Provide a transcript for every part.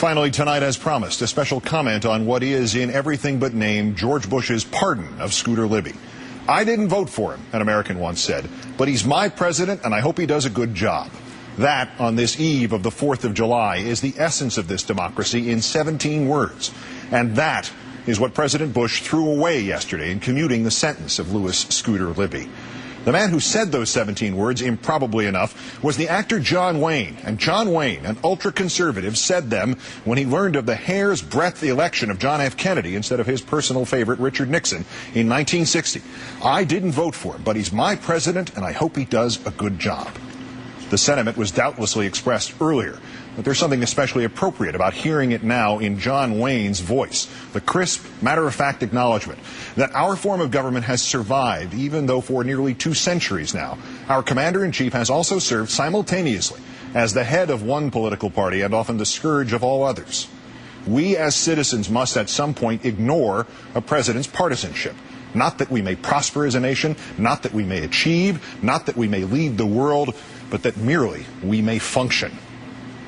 Finally, tonight, as promised, a special comment on what is, in everything but name, George Bush's pardon of Scooter Libby. I didn't vote for him, an American once said, but he's my president, and I hope he does a good job. That, on this eve of the 4th of July, is the essence of this democracy in 17 words. And that is what President Bush threw away yesterday in commuting the sentence of Louis Scooter Libby. The man who said those 17 words, improbably enough, was the actor John Wayne. And John Wayne, an ultra-conservative, said them when he learned of the hair's breadth election of John F. Kennedy instead of his personal favorite, Richard Nixon, in 1960. I didn't vote for him, but he's my president, and I hope he does a good job. The sentiment was doubtlessly expressed earlier, but there's something especially appropriate about hearing it now in John Wayne's voice, the crisp, matter-of-fact acknowledgement that our form of government has survived, even though for nearly 2 centuries now, our commander-in-chief has also served simultaneously as the head of one political party and often the scourge of all others. We as citizens must at some point ignore a president's partisanship. Not that we may prosper as a nation, not that we may achieve, not that we may lead the world, but that merely we may function.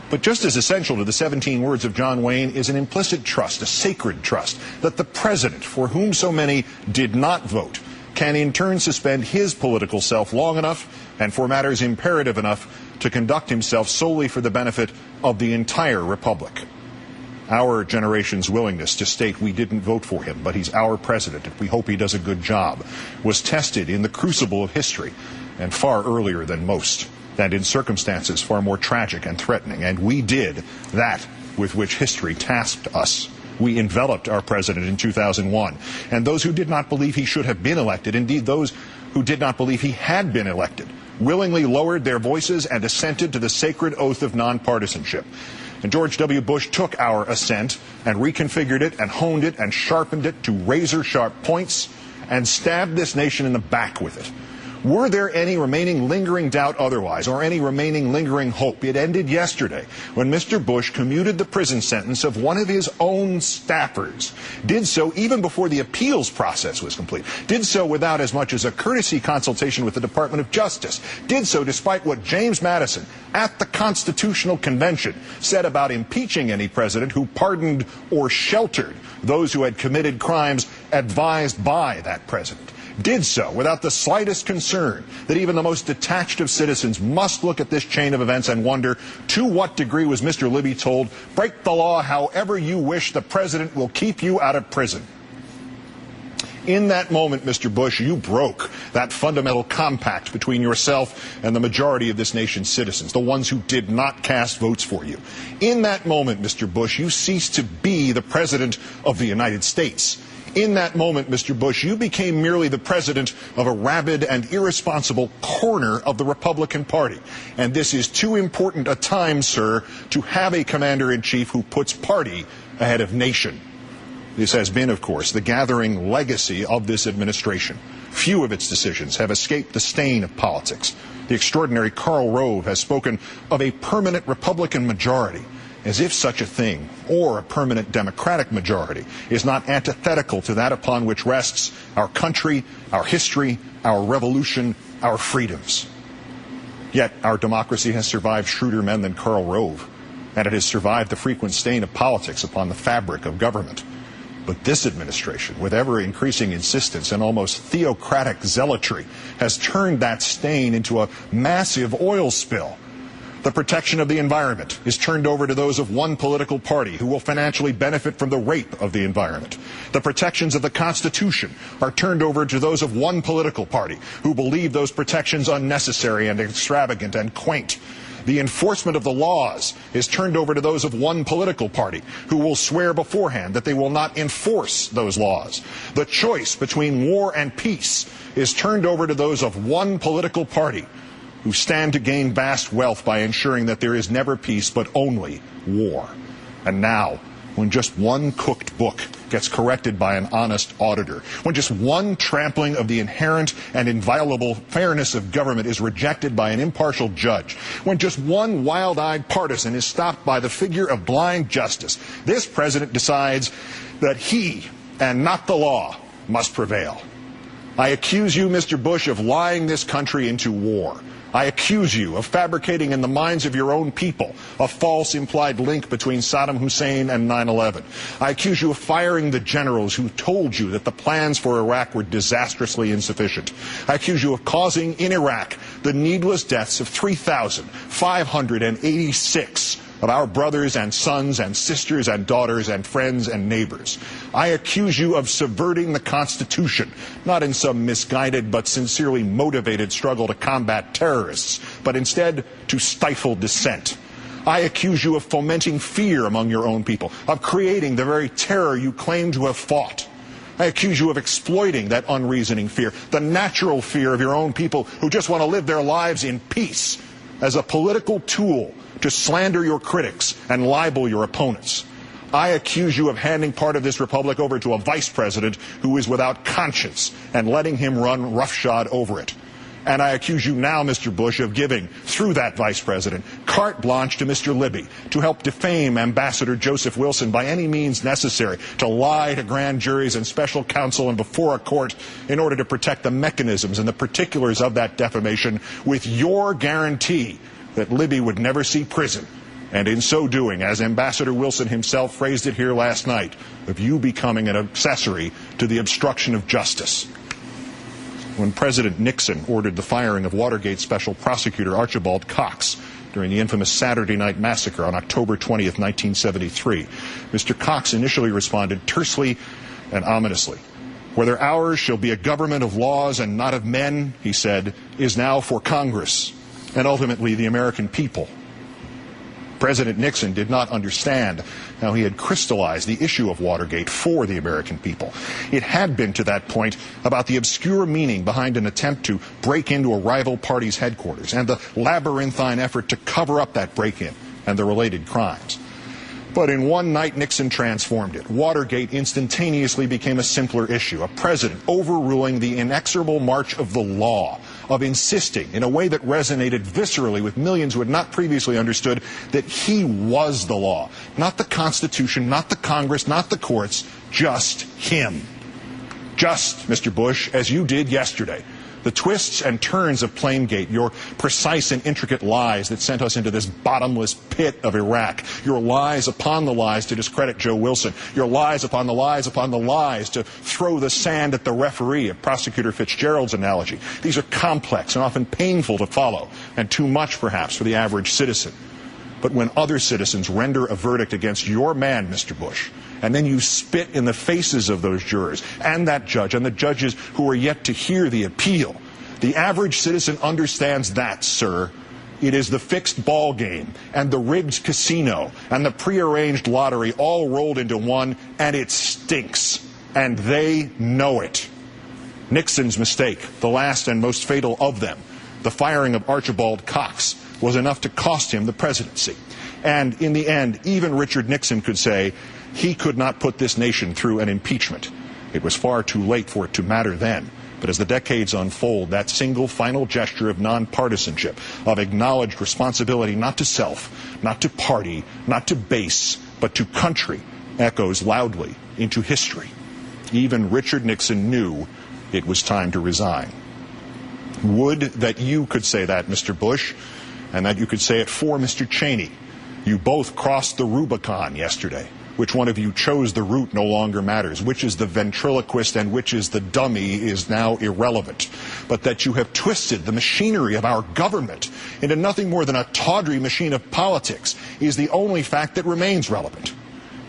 But just as essential to the 17 words of John Wayne is an implicit trust, a sacred trust, that the president, for whom so many did not vote, can in turn suspend his political self long enough, and for matters imperative enough, to conduct himself solely for the benefit of the entire republic. Our generation's willingness to state we didn't vote for him, but he's our president and we hope he does a good job, was tested in the crucible of history, and far earlier than most, and in circumstances far more tragic and threatening. And we did that with which history tasked us. We enveloped our president in 2001, and those who did not believe he should have been elected, indeed those who did not believe he had been elected, willingly lowered their voices and assented to the sacred oath of nonpartisanship. And George W. Bush took our assent and reconfigured it and honed it and sharpened it to razor-sharp points and stabbed this nation in the back with it. Were there any remaining lingering doubt otherwise, or any remaining lingering hope? It ended yesterday when Mr. Bush commuted the prison sentence of one of his own staffers. Did so even before the appeals process was complete. Did so without as much as a courtesy consultation with the Department of Justice. Did so despite what James Madison at the Constitutional Convention said about impeaching any president who pardoned or sheltered those who had committed crimes advised by that president. Did so without the slightest concern that even the most detached of citizens must look at this chain of events and wonder, to what degree was Mr. Libby told, break the law however you wish, the president will keep you out of prison? In that moment, Mr. Bush, you broke that fundamental compact between yourself and the majority of this nation's citizens, the ones who did not cast votes for you. In that moment, Mr. Bush, you ceased to be the president of the United States. In that moment, Mr. Bush, you became merely the president of a rabid and irresponsible corner of the Republican Party. And this is too important a time, sir, to have a commander-in-chief who puts party ahead of nation. This has been, of course, the gathering legacy of this administration. Few of its decisions have escaped the stain of politics. The extraordinary Karl Rove has spoken of a permanent Republican majority, as if such a thing, or a permanent Democratic majority, is not antithetical to that upon which rests our country, our history, our revolution, our freedoms. Yet our democracy has survived shrewder men than Karl Rove, and it has survived the frequent stain of politics upon the fabric of government. But this administration, with ever-increasing insistence and almost theocratic zealotry, has turned that stain into a massive oil spill. The protection of the environment is turned over to those of one political party who will financially benefit from the rape of the environment. The protections of the Constitution are turned over to those of one political party who believe those protections unnecessary and extravagant and quaint. The enforcement of the laws is turned over to those of one political party who will swear beforehand that they will not enforce those laws. The choice between war and peace is turned over to those of one political party who stand to gain vast wealth by ensuring that there is never peace but only war. And now, when just one cooked book gets corrected by an honest auditor, when just one trampling of the inherent and inviolable fairness of government is rejected by an impartial judge, when just one wild-eyed partisan is stopped by the figure of blind justice, this president decides that he, and not the law, must prevail. I accuse you, Mr. Bush, of lying this country into war. I accuse you of fabricating in the minds of your own people a false implied link between Saddam Hussein and 9/11. I accuse you of firing the generals who told you that the plans for Iraq were disastrously insufficient. I accuse you of causing in Iraq the needless deaths of 3,586 of our brothers and sons and sisters and daughters and friends and neighbors. I accuse you of subverting the Constitution, not in some misguided but sincerely motivated struggle to combat terrorists, but instead to stifle dissent. I accuse you of fomenting fear among your own people, of creating the very terror you claim to have fought. I accuse you of exploiting that unreasoning fear, the natural fear of your own people who just want to live their lives in peace, as a political tool to slander your critics and libel your opponents. I accuse you of handing part of this republic over to a vice president who is without conscience and letting him run roughshod over it. And I accuse you now, Mr. Bush, of giving, through that vice president, carte blanche to Mr. Libby to help defame Ambassador Joseph Wilson by any means necessary, to lie to grand juries and special counsel and before a court in order to protect the mechanisms and the particulars of that defamation, with your guarantee that Libby would never see prison, and in so doing, as Ambassador Wilson himself phrased it here last night, of you becoming an accessory to the obstruction of justice. When President Nixon ordered the firing of Watergate Special Prosecutor Archibald Cox during the infamous Saturday Night Massacre on October 20th, 1973, Mr. Cox initially responded tersely and ominously. "Whether ours shall be a government of laws and not of men," he said, "is now for Congress and ultimately the American people." President Nixon did not understand how he had crystallized the issue of Watergate for the American people. It had been to that point about the obscure meaning behind an attempt to break into a rival party's headquarters and the labyrinthine effort to cover up that break-in and the related crimes. But in one night, Nixon transformed it. Watergate instantaneously became a simpler issue, a president overruling the inexorable march of the law, of insisting in a way that resonated viscerally with millions who had not previously understood that he was the law. Not the Constitution, not the Congress, not the courts, just him. Just, Mr. Bush, as you did yesterday. The twists and turns of Planegate, your precise and intricate lies that sent us into this bottomless pit of Iraq, your lies upon the lies to discredit Joe Wilson, your lies upon the lies upon the lies to throw the sand at the referee, of Prosecutor Fitzgerald's analogy. These are complex and often painful to follow, and too much perhaps for the average citizen. But when other citizens render a verdict against your man, Mr. Bush, and then you spit in the faces of those jurors and that judge and the judges who are yet to hear the appeal, the average citizen understands that, sir. It is the fixed ball game and the rigged casino and the prearranged lottery all rolled into one, and it stinks. And they know it. Nixon's mistake, the last and most fatal of them, the firing of Archibald Cox, was enough to cost him the presidency. And in the end, even Richard Nixon could say he could not put this nation through an impeachment. It was far too late for it to matter then. But as the decades unfold, that single final gesture of nonpartisanship, of acknowledged responsibility not to self, not to party, not to base, but to country, echoes loudly into history. Even Richard Nixon knew it was time to resign. Would that you could say that, Mr. Bush, and that you could say it for Mr. Cheney. You both crossed the Rubicon yesterday. Which one of you chose the route no longer matters. Which is the ventriloquist and which is the dummy is now irrelevant. But that you have twisted the machinery of our government into nothing more than a tawdry machine of politics is the only fact that remains relevant.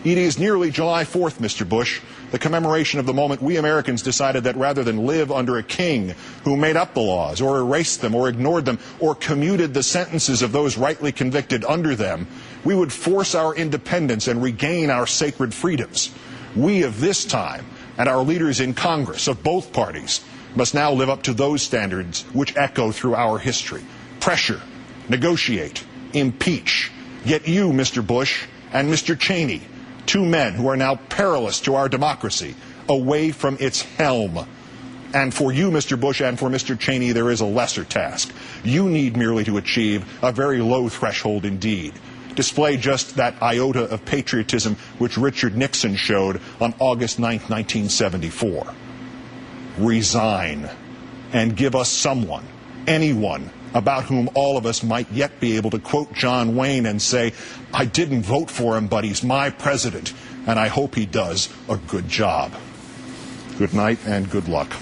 It is nearly July 4th, Mr. Bush, the commemoration of the moment we Americans decided that rather than live under a king who made up the laws or erased them or ignored them or commuted the sentences of those rightly convicted under them, we would force our independence and regain our sacred freedoms. We of this time and our leaders in Congress of both parties must now live up to those standards which echo through our history. Pressure, negotiate, impeach. Yet you, Mr. Bush, and Mr. Cheney, two men who are now perilous to our democracy, away from its helm. And for you, Mr. Bush, and for Mr. Cheney, there is a lesser task. You need merely to achieve a very low threshold indeed. Display just that iota of patriotism which Richard Nixon showed on August 9, 1974. Resign and give us someone, anyone, about whom all of us might yet be able to quote John Wayne and say, I didn't vote for him, but he's my president, and I hope he does a good job. Good night and good luck.